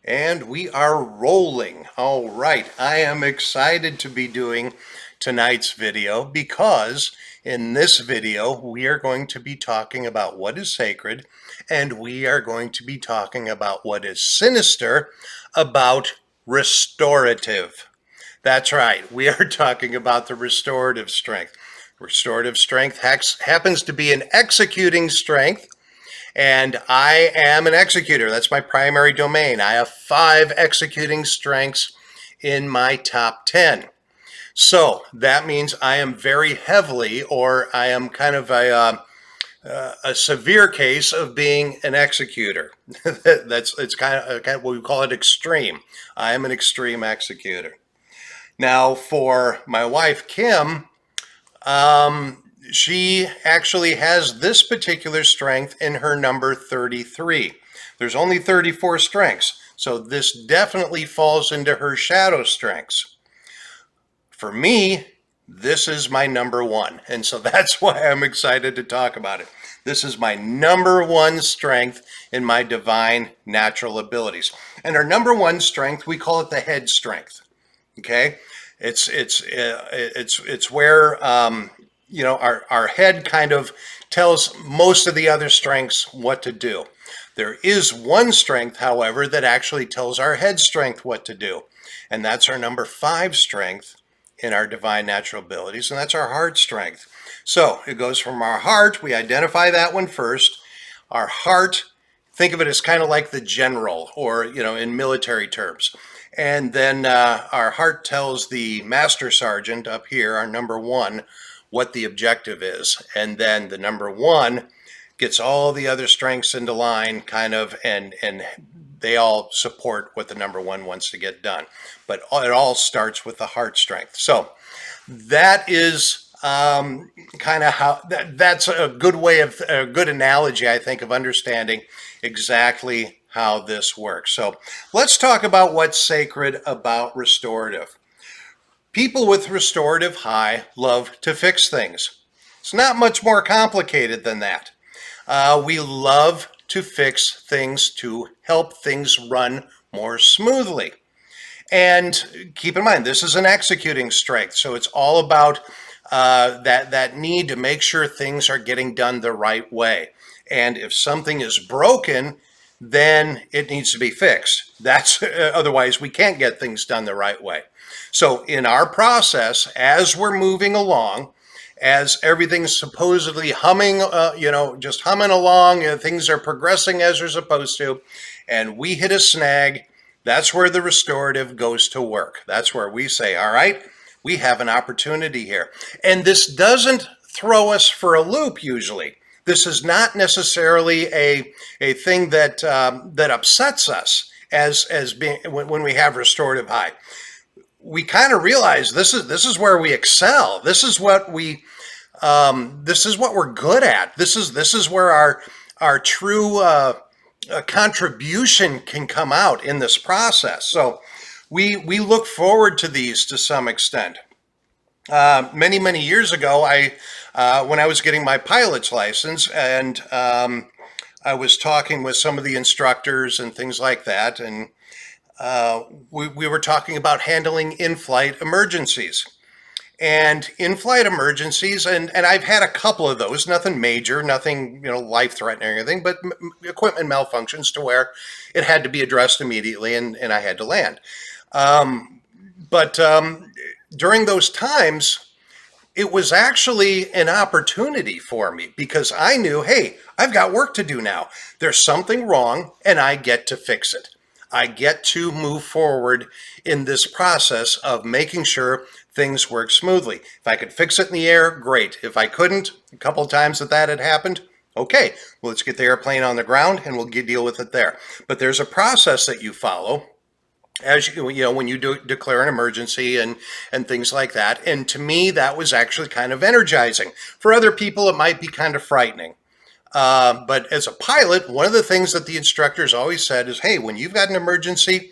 And we are rolling. All right, I am excited to be doing tonight's video because in this video we are going to be talking about what is sacred, and we are going to be talking about what is sinister about restorative. That's right, we are talking about the restorative strength. Restorative strength happens to be an executing strength, and I am an executor. That's my primary domain. I have 5 executing strengths in my top 10. So that means I am very heavily, or I am kind of a severe case of being an executor. It's kind of what we call it extreme. I am an extreme executor. Now, for my wife, Kim, she actually has this particular strength in her number 33. There's only 34 strengths, so this definitely falls into her shadow strengths. For me, this is my number 1, and so that's why I'm excited to talk about it. This is my number 1 strength in my divine natural abilities. And our number 1 strength, we call it the head strength. Okay? It's where our head kind of tells most of the other strengths what to do. There is one strength, however, that actually tells our head strength what to do, and that's our number 5 strength in our divine natural abilities, and that's our heart strength. So it goes from our heart. We identify that one first. Our heart, think of it as kind of like the general, or in military terms. And then our heart tells the master sergeant up here, our number 1, what the objective is. And then the number 1 gets all the other strengths into line, kind of, and they all support what the number 1 wants to get done. But it all starts with the heart strength. So that is kind of how, that's a good way of, a good analogy, I think, of understanding exactly how this works. So let's talk about what's sacred about restorative. People with restorative high love to fix things. It's not much more complicated than that. We love to fix things to help things run more smoothly. And keep in mind, this is an executing strength, so it's all about that need to make sure things are getting done the right way. And if something is broken, then it needs to be fixed. That's otherwise we can't get things done the right way. So in our process, as we're moving along, as everything's supposedly humming, just humming along, things are progressing as they're supposed to, and we hit a snag, that's where the restorative goes to work. That's where we say, all right, we have an opportunity here. And this doesn't throw us for a loop usually. This is not necessarily a thing that upsets us as being when we have restorative high. We kind of realize this is where we excel. This is what we're good at. This is where our true contribution can come out in this process. So we look forward to these to some extent. Many years ago, when I was getting my pilot's license, and I was talking with some of the instructors and things like that, and we were talking about handling in-flight emergencies. And in-flight emergencies, and I've had a couple of those, nothing major, nothing life-threatening or anything, but equipment malfunctions to where it had to be addressed immediately, and I had to land. But during those times, it was actually an opportunity for me because I knew, hey, I've got work to do now. There's something wrong, and I get to fix it. I get to move forward in this process of making sure things work smoothly. If I could fix it in the air, great. If I couldn't, a couple of times that had happened, okay, well, let's get the airplane on the ground and we'll deal with it there. But there's a process that you follow as when you declare an emergency and things like that. And to me, that was actually kind of energizing. For other people, it might be kind of frightening. But as a pilot, one of the things that the instructors always said is, hey, when you've got an emergency,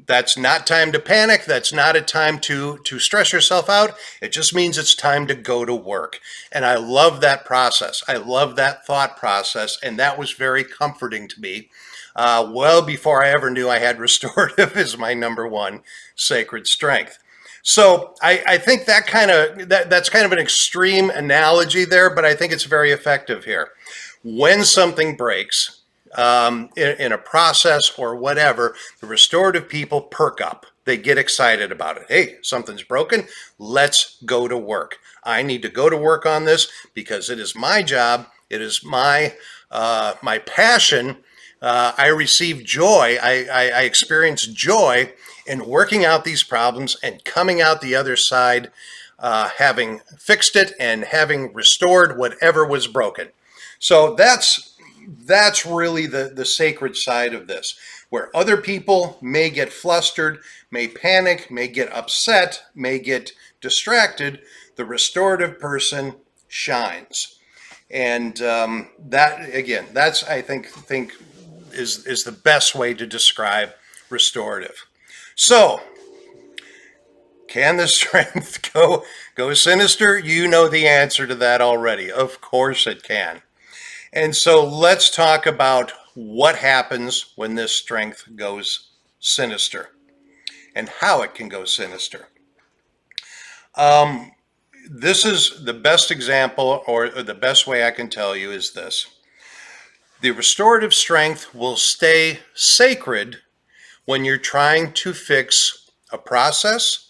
that's not time to panic. That's not a time to stress yourself out. It just means it's time to go to work. And I love that process. I love that thought process. And that was very comforting to me well before I ever knew I had restorative as my number one sacred strength. So I think that's kind of an extreme analogy there, but I think it's very effective here. When something breaks in a process or whatever, the restorative people perk up. They get excited about it. Hey, something's broken. Let's go to work. I need to go to work on this because it is my job. It is my passion. I receive joy. I experience joy in working out these problems and coming out the other side, having fixed it and having restored whatever was broken. So that's really the sacred side of this, where other people may get flustered, may panic, may get upset, may get distracted. The restorative person shines. And that's I think is the best way to describe restorative. So, can the strength go sinister? You know the answer to that already. Of course it can. And so let's talk about what happens when this strength goes sinister and how it can go sinister. This is the best example, or the best way I can tell you is this. The restorative strength will stay sacred when you're trying to fix a process,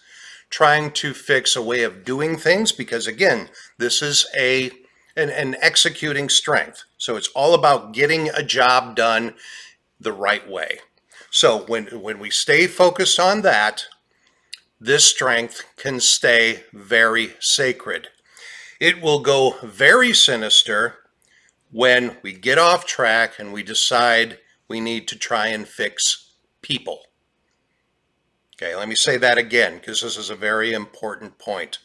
trying to fix a way of doing things, because again, this is an executing strength. So it's all about getting a job done the right way. So when we stay focused on that, this strength can stay very sacred. It will go very sinister when we get off track and we decide we need to try and fix people. Okay, let me say that again, because this is a very important point.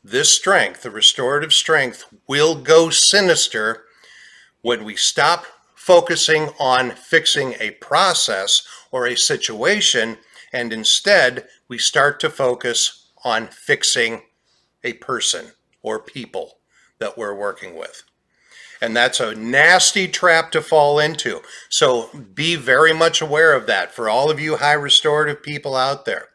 This strength, the restorative strength, will go sinister when we stop focusing on fixing a process or a situation, and instead we start to focus on fixing a person or people that we're working with. And that's a nasty trap to fall into. So be very much aware of that for all of you high restorative people out there.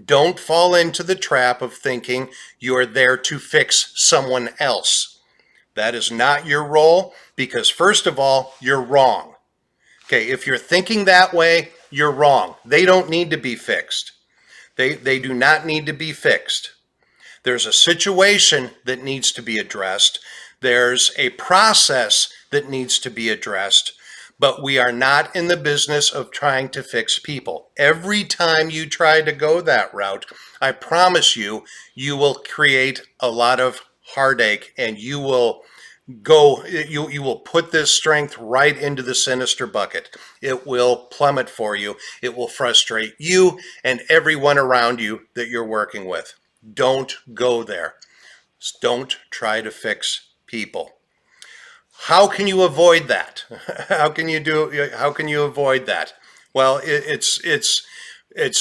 Don't fall into the trap of thinking you're there to fix someone else. That is not your role, because first of all, you're wrong. Okay, if you're thinking that way, you're wrong. They don't need to be fixed. They do not need to be fixed. There's a situation that needs to be addressed. There's a process that needs to be addressed, but we are not in the business of trying to fix people. Every time you try to go that route, I promise you, you will create a lot of heartache, and you will put this strength right into the sinister bucket. It will plummet for you. It will frustrate you and everyone around you that you're working with. Don't go there. Don't try to fix people. How can you avoid that? How can you avoid that? Well, it's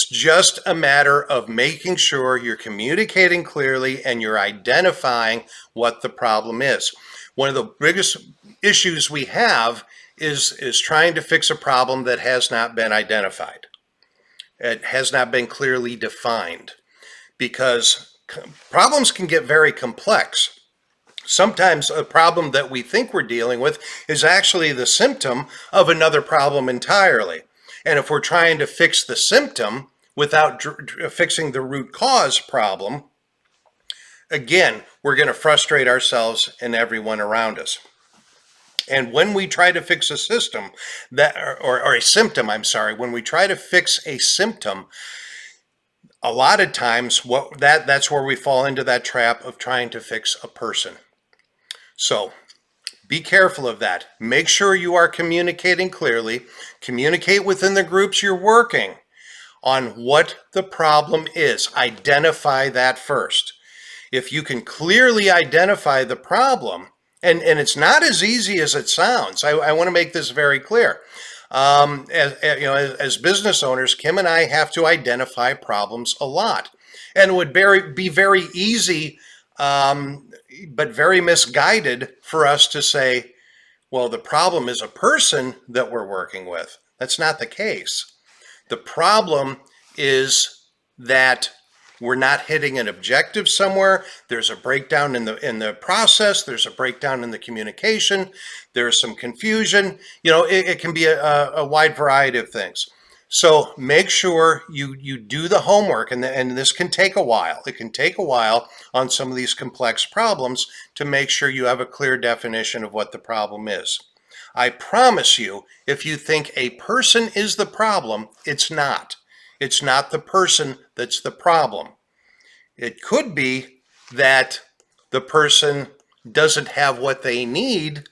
just a matter of making sure you're communicating clearly and you're identifying what the problem is. One of the biggest issues we have is trying to fix a problem that has not been identified. It has not been clearly defined, because problems can get very complex. Sometimes a problem that we think we're dealing with is actually the symptom of another problem entirely. And if we're trying to fix the symptom without fixing the root cause problem, again, we're going to frustrate ourselves and everyone around us. And when we try to fix a system or a symptom, when we try to fix a symptom, a lot of times that's where we fall into that trap of trying to fix a person. So be careful of that. Make sure you are communicating clearly. Communicate within the groups you're working on what the problem is. Identify that first. If you can clearly identify the problem, and it's not as easy as it sounds. I want to make this very clear. As business owners, Kim and I have to identify problems a lot. And it would be very easy, but very misguided for us to say, Well, the problem is a person that we're working with. That's not the case. The problem is that we're not hitting an objective somewhere. There's a breakdown in the process. There's a breakdown in the communication. There's some confusion. It can be a wide variety of things. So make sure you do the homework, and this can take a while. It can take a while on some of these complex problems to make sure you have a clear definition of what the problem is. I promise you, if you think a person is the problem, it's not. It's not the person that's the problem. It could be that the person doesn't have what they need,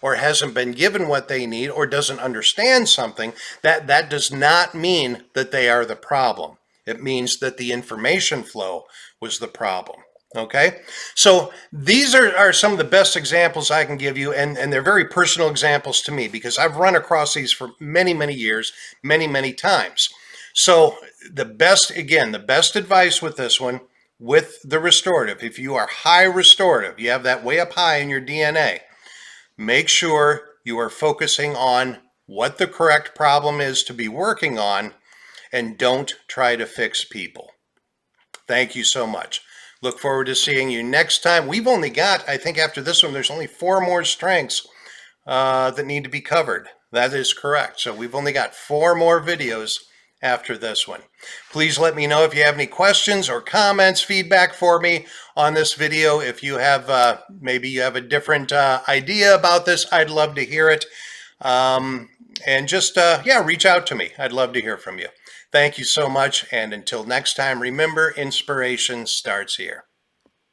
or hasn't been given what they need, or doesn't understand something. That does not mean that they are the problem. It means that the information flow was the problem. Okay, so these are some of the best examples I can give you, and they're very personal examples to me because I've run across these for many, many years, many, many times. So the best advice with this one, with the restorative, if you are high restorative, you have that way up high in your DNA, make sure you are focusing on what the correct problem is to be working on, and don't try to fix people. Thank you so much. Look forward to seeing you next time. We've only got, I think after this one, there's only 4 more strengths that need to be covered. That is correct. So we've only got 4 more videos after this one. Please let me know if you have any questions or comments, feedback for me on this video. If you have, maybe you have a different idea about this, I'd love to hear it. And just, reach out to me. I'd love to hear from you. Thank you so much. And until next time, remember, inspiration starts here.